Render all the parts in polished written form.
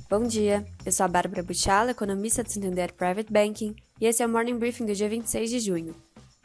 Bom dia, eu sou a Bárbara Buchala, economista do Santander Private Banking, e esse é o Morning Briefing do dia 26 de junho.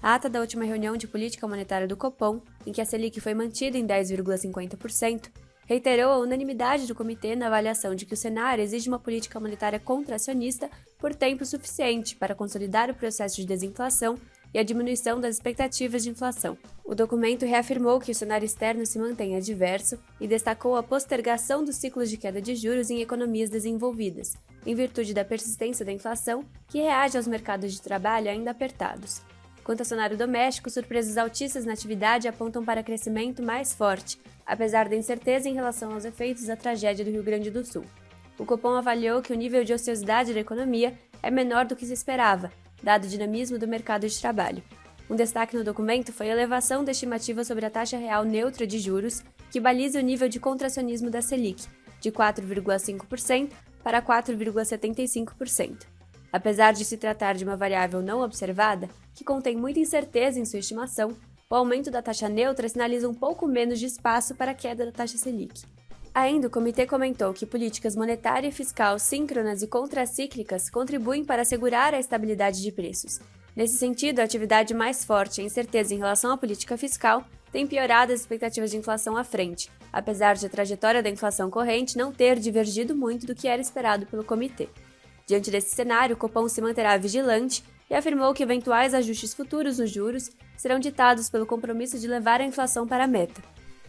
A ata da última reunião de política monetária do Copom, em que a Selic foi mantida em 10,50%, reiterou a unanimidade do comitê na avaliação de que o cenário exige uma política monetária contracionista por tempo suficiente para consolidar o processo de desinflação e a diminuição das expectativas de inflação. O documento reafirmou que o cenário externo se mantém adverso e destacou a postergação dos ciclos de queda de juros em economias desenvolvidas, em virtude da persistência da inflação, que reage aos mercados de trabalho ainda apertados. Quanto ao cenário doméstico, surpresas altistas na atividade apontam para crescimento mais forte, apesar da incerteza em relação aos efeitos da tragédia do Rio Grande do Sul. O Copom avaliou que o nível de ociosidade da economia é menor do que se esperava, dado o dinamismo do mercado de trabalho. Um destaque no documento foi a elevação da estimativa sobre a taxa real neutra de juros, que baliza o nível de contracionismo da Selic, de 4,5% para 4,75%. Apesar de se tratar de uma variável não observada, que contém muita incerteza em sua estimação, o aumento da taxa neutra sinaliza um pouco menos de espaço para a queda da taxa Selic. Ainda, o comitê comentou que políticas monetária e fiscal síncronas e contracíclicas contribuem para assegurar a estabilidade de preços. Nesse sentido, a atividade mais forte e a incerteza em relação à política fiscal tem piorado as expectativas de inflação à frente, apesar de a trajetória da inflação corrente não ter divergido muito do que era esperado pelo comitê. Diante desse cenário, o Copom se manterá vigilante e afirmou que eventuais ajustes futuros nos juros serão ditados pelo compromisso de levar a inflação para a meta.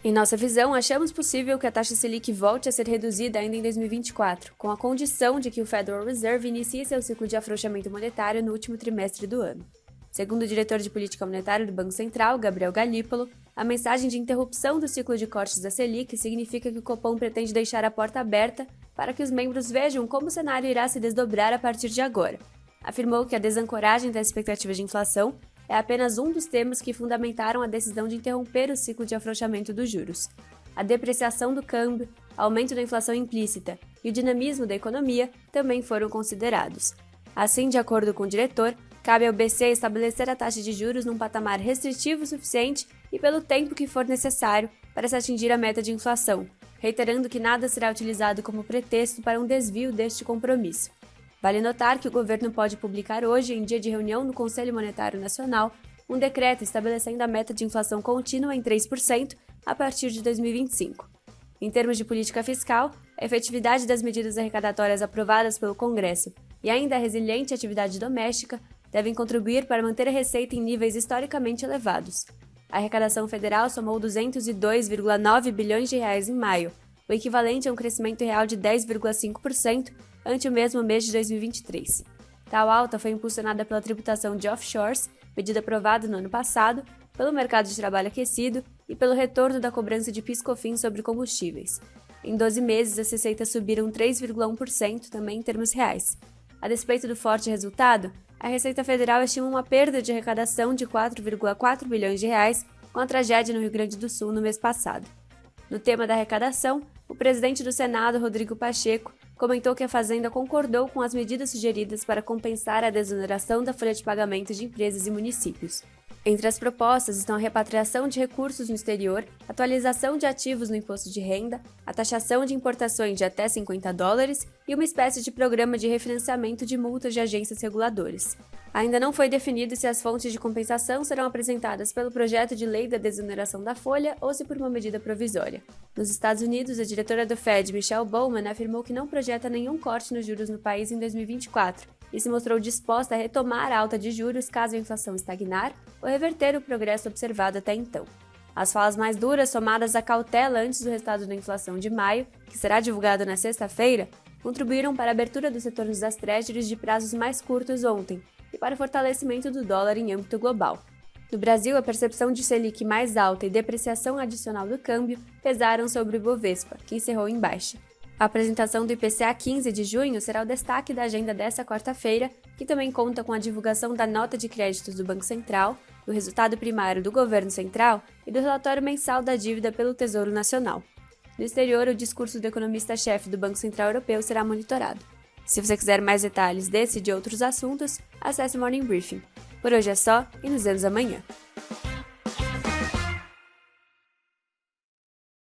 Em nossa visão, achamos possível que a taxa Selic volte a ser reduzida ainda em 2024, com a condição de que o Federal Reserve inicie seu ciclo de afrouxamento monetário no último trimestre do ano. Segundo o diretor de política monetária do Banco Central, Gabriel Galípolo, a mensagem de interrupção do ciclo de cortes da Selic significa que o Copom pretende deixar a porta aberta para que os membros vejam como o cenário irá se desdobrar a partir de agora. Afirmou que a desancoragem das expectativas de inflação é apenas um dos temas que fundamentaram a decisão de interromper o ciclo de afrouxamento dos juros. A depreciação do câmbio, aumento da inflação implícita e o dinamismo da economia também foram considerados. Assim, de acordo com o diretor, cabe ao BC estabelecer a taxa de juros num patamar restritivo suficiente e pelo tempo que for necessário para se atingir a meta de inflação, reiterando que nada será utilizado como pretexto para um desvio deste compromisso. Vale notar que o governo pode publicar hoje, em dia de reunião no Conselho Monetário Nacional, um decreto estabelecendo a meta de inflação contínua em 3% a partir de 2025. Em termos de política fiscal, a efetividade das medidas arrecadatórias aprovadas pelo Congresso e ainda a resiliente atividade doméstica devem contribuir para manter a receita em níveis historicamente elevados. A arrecadação federal somou 202,9 bilhões de reais em maio, o equivalente a um crescimento real de 10,5% ante o mesmo mês de 2023. Tal alta foi impulsionada pela tributação de offshores, medida aprovada no ano passado, pelo mercado de trabalho aquecido e pelo retorno da cobrança de PIS/COFINS sobre combustíveis. Em 12 meses, as receitas subiram 3,1% também em termos reais. A despeito do forte resultado, a Receita Federal estima uma perda de arrecadação de 4,4 bilhões de reais com a tragédia no Rio Grande do Sul no mês passado. No tema da arrecadação, o presidente do Senado, Rodrigo Pacheco, comentou que a Fazenda concordou com as medidas sugeridas para compensar a desoneração da folha de pagamento de empresas e municípios. Entre as propostas estão a repatriação de recursos no exterior, atualização de ativos no imposto de renda, a taxação de importações de até $50 e uma espécie de programa de refinanciamento de multas de agências reguladoras. Ainda não foi definido se as fontes de compensação serão apresentadas pelo projeto de lei da desoneração da folha ou se por uma medida provisória. Nos Estados Unidos, a diretora do Fed, Michelle Bowman, afirmou que não projeta nenhum corte nos juros no país em 2024 e se mostrou disposta a retomar a alta de juros caso a inflação estagnar ou reverter o progresso observado até então. As falas mais duras, somadas à cautela antes do resultado da inflação de maio, que será divulgado na sexta-feira, contribuíram para a abertura dos retornos das treasuries de prazos mais curtos ontem e para o fortalecimento do dólar em âmbito global. No Brasil, a percepção de Selic mais alta e depreciação adicional do câmbio pesaram sobre o Ibovespa, que encerrou em baixa. A apresentação do IPCA 15 de junho será o destaque da agenda desta quarta-feira, que também conta com a divulgação da nota de créditos do Banco Central, do resultado primário do Governo Central e do relatório mensal da dívida pelo Tesouro Nacional. No exterior, o discurso do economista-chefe do Banco Central Europeu será monitorado. Se você quiser mais detalhes desse e de outros assuntos, acesse o Morning Briefing. Por hoje é só e nos vemos amanhã.